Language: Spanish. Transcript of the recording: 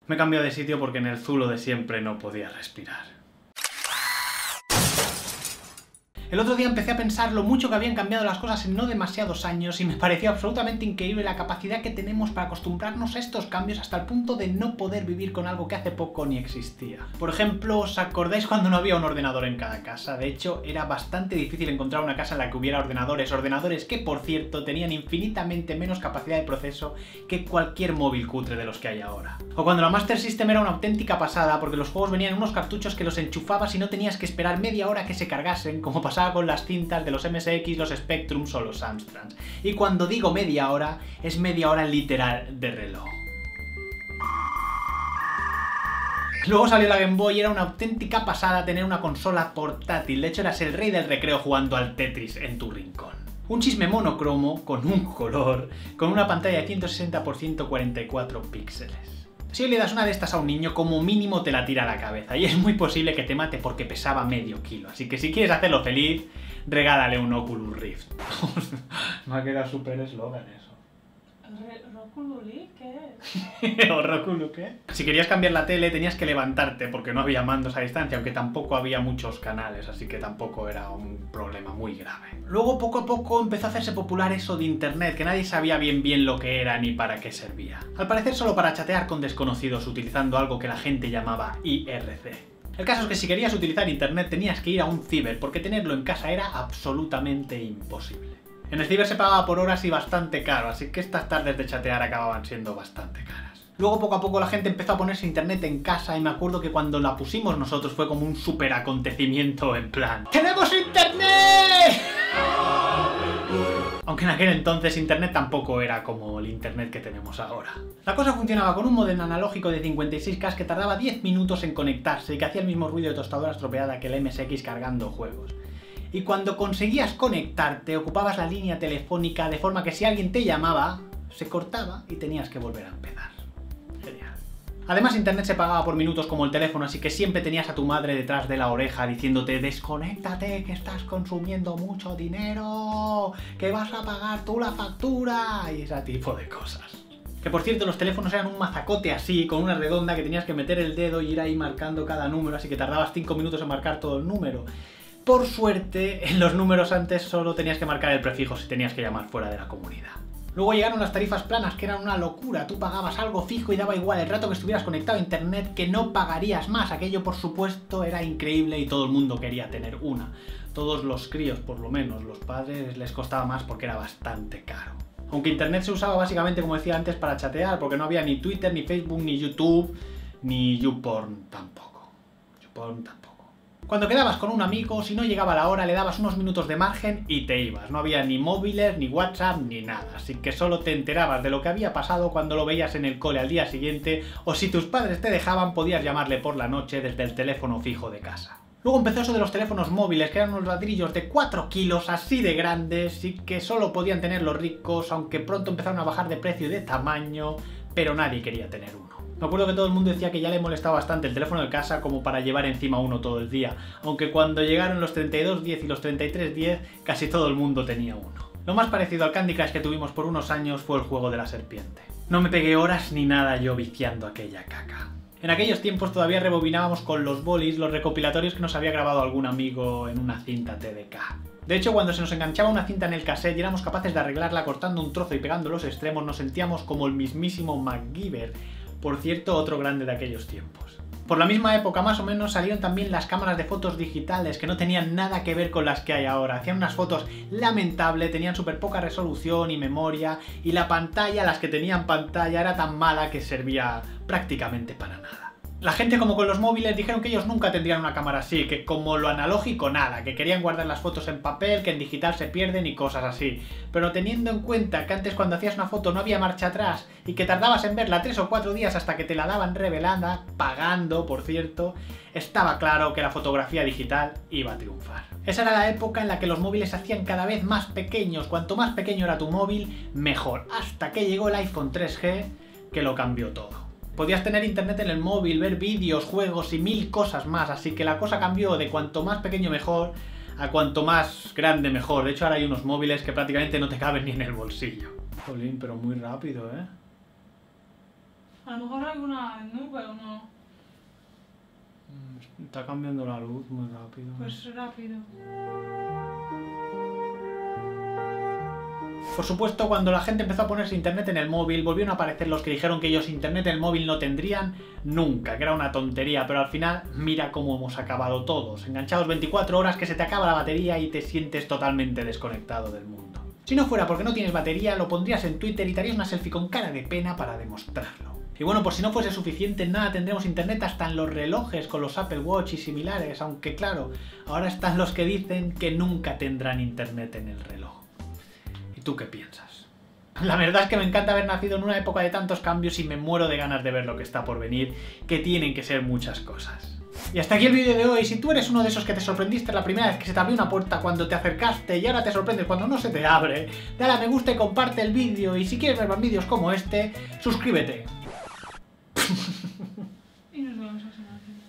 Me he cambiado de sitio porque en el zulo de siempre no podía respirar. El otro día empecé a pensar lo mucho que habían cambiado las cosas en no demasiados años y me pareció absolutamente increíble la capacidad que tenemos para acostumbrarnos a estos cambios hasta el punto de no poder vivir con algo que hace poco ni existía. Por ejemplo, ¿os acordáis cuando no había un ordenador en cada casa? De hecho, era bastante difícil encontrar una casa en la que hubiera ordenadores que, por cierto, tenían infinitamente menos capacidad de proceso que cualquier móvil cutre de los que hay ahora. O cuando la Master System era una auténtica pasada porque los juegos venían en unos cartuchos que los enchufabas y no tenías que esperar media hora que se cargasen, como pasaba con las cintas de los MSX, los Spectrums o los Amstrands. Y cuando digo media hora, es media hora literal de reloj. Luego salió la Game Boy y era una auténtica pasada tener una consola portátil. De hecho, eras el rey del recreo jugando al Tetris en tu rincón. Un chisme monocromo, con un color, con una pantalla de 160 x 144 píxeles. Si hoy le das una de estas a un niño, como mínimo te la tira a la cabeza, y es muy posible que te mate porque pesaba medio kilo. Así que si quieres hacerlo feliz, regálale un Oculus Rift. Me ha quedado súper eslogan eso. ¿Oculus Rift? ¿Qué es? ¿O Oculus qué? Si querías cambiar la tele tenías que levantarte porque no había mandos a distancia, aunque tampoco había muchos canales, así que tampoco era un problema muy grave. Luego poco a poco empezó a hacerse popular eso de internet, que nadie sabía bien lo que era ni para qué servía. Al parecer solo para chatear con desconocidos utilizando algo que la gente llamaba IRC. El caso es que si querías utilizar internet tenías que ir a un ciber, porque tenerlo en casa era absolutamente imposible. En el ciber se pagaba por horas y bastante caro, así que estas tardes de chatear acababan siendo bastante caras. Luego poco a poco la gente empezó a ponerse internet en casa y me acuerdo que cuando la pusimos nosotros fue como un super acontecimiento en plan ¡tenemos internet! Aunque en aquel entonces internet tampoco era como el internet que tenemos ahora. La cosa funcionaba con un módem analógico de 56K que tardaba 10 minutos en conectarse y que hacía el mismo ruido de tostadora estropeada que el MSX cargando juegos. Y cuando conseguías conectarte, ocupabas la línea telefónica de forma que si alguien te llamaba, se cortaba y tenías que volver a empezar. Genial. Además, internet se pagaba por minutos como el teléfono, así que siempre tenías a tu madre detrás de la oreja diciéndote desconéctate, que estás consumiendo mucho dinero, que vas a pagar tú la factura y ese tipo de cosas. Que por cierto, los teléfonos eran un mazacote así, con una redonda que tenías que meter el dedo y ir ahí marcando cada número, así que tardabas 5 minutos en marcar todo el número. Por suerte, en los números antes solo tenías que marcar el prefijo si tenías que llamar fuera de la comunidad. Luego llegaron las tarifas planas, que eran una locura. Tú pagabas algo fijo y daba igual el rato que estuvieras conectado a internet, que no pagarías más. Aquello, por supuesto, era increíble y todo el mundo quería tener una. Todos los críos, por lo menos. Los padres les costaba más porque era bastante caro. Aunque internet se usaba básicamente, como decía antes, para chatear, porque no había ni Twitter, ni Facebook, ni YouTube, ni YouPorn tampoco. YouPorn tampoco. Cuando quedabas con un amigo, si no llegaba la hora, le dabas unos minutos de margen y te ibas. No había ni móviles, ni WhatsApp, ni nada. Así que solo te enterabas de lo que había pasado cuando lo veías en el cole al día siguiente, o si tus padres te dejaban, podías llamarle por la noche desde el teléfono fijo de casa. Luego empezó eso de los teléfonos móviles, que eran unos ladrillos de 4 kilos, así de grandes, y que solo podían tener los ricos, aunque pronto empezaron a bajar de precio y de tamaño, pero nadie quería tener uno. Me acuerdo que todo el mundo decía que ya le molestaba bastante el teléfono de casa como para llevar encima uno todo el día, aunque cuando llegaron los 3210 y los 3310 casi todo el mundo tenía uno. Lo más parecido al Candy Crush que tuvimos por unos años fue el juego de la serpiente. No me pegué horas ni nada yo viciando aquella caca. En aquellos tiempos todavía rebobinábamos con los bolis los recopilatorios que nos había grabado algún amigo en una cinta TDK. De hecho, cuando se nos enganchaba una cinta en el cassette y éramos capaces de arreglarla cortando un trozo y pegando los extremos, nos sentíamos como el mismísimo MacGyver. Por cierto, otro grande de aquellos tiempos. Por la misma época, más o menos, salieron también las cámaras de fotos digitales, que no tenían nada que ver con las que hay ahora. Hacían unas fotos lamentables, tenían súper poca resolución y memoria, y la pantalla, las que tenían pantalla, era tan mala que servía prácticamente para nada. La gente, como con los móviles, dijeron que ellos nunca tendrían una cámara así, que como lo analógico nada, que querían guardar las fotos en papel, que en digital se pierden y cosas así. Pero teniendo en cuenta que antes cuando hacías una foto no había marcha atrás y que tardabas en verla 3 o 4 días hasta que te la daban revelada, pagando, por cierto, estaba claro que la fotografía digital iba a triunfar. Esa era la época en la que los móviles se hacían cada vez más pequeños. Cuanto más pequeño era tu móvil, mejor. Hasta que llegó el iPhone 3G, que lo cambió todo. Podías tener internet en el móvil, ver vídeos, juegos y 1000 cosas más, así que la cosa cambió de cuanto más pequeño mejor a cuanto más grande mejor. De hecho, ahora hay unos móviles que prácticamente no te caben ni en el bolsillo. Jolín, pero muy rápido, ¿eh? A lo mejor hay una nube Está cambiando la luz muy rápido. Pues rápido. Por supuesto, cuando la gente empezó a ponerse internet en el móvil, volvieron a aparecer los que dijeron que ellos internet en el móvil no tendrían nunca, que era una tontería, pero al final mira cómo hemos acabado todos, enganchados 24 horas, que se te acaba la batería y te sientes totalmente desconectado del mundo. Si no fuera porque no tienes batería, lo pondrías en Twitter y te harías una selfie con cara de pena para demostrarlo. Y bueno, por si no fuese suficiente, nada, tendremos internet hasta en los relojes con los Apple Watch y similares, aunque claro, ahora están los que dicen que nunca tendrán internet en el reloj. ¿Y tú qué piensas? La verdad es que me encanta haber nacido en una época de tantos cambios y me muero de ganas de ver lo que está por venir, que tienen que ser muchas cosas. Y hasta aquí el vídeo de hoy. Si tú eres uno de esos que te sorprendiste la primera vez que se te abrió una puerta cuando te acercaste y ahora te sorprendes cuando no se te abre, dale a me gusta y comparte el vídeo, y si quieres ver más vídeos como este, suscríbete. Y nos vemos la semana que viene.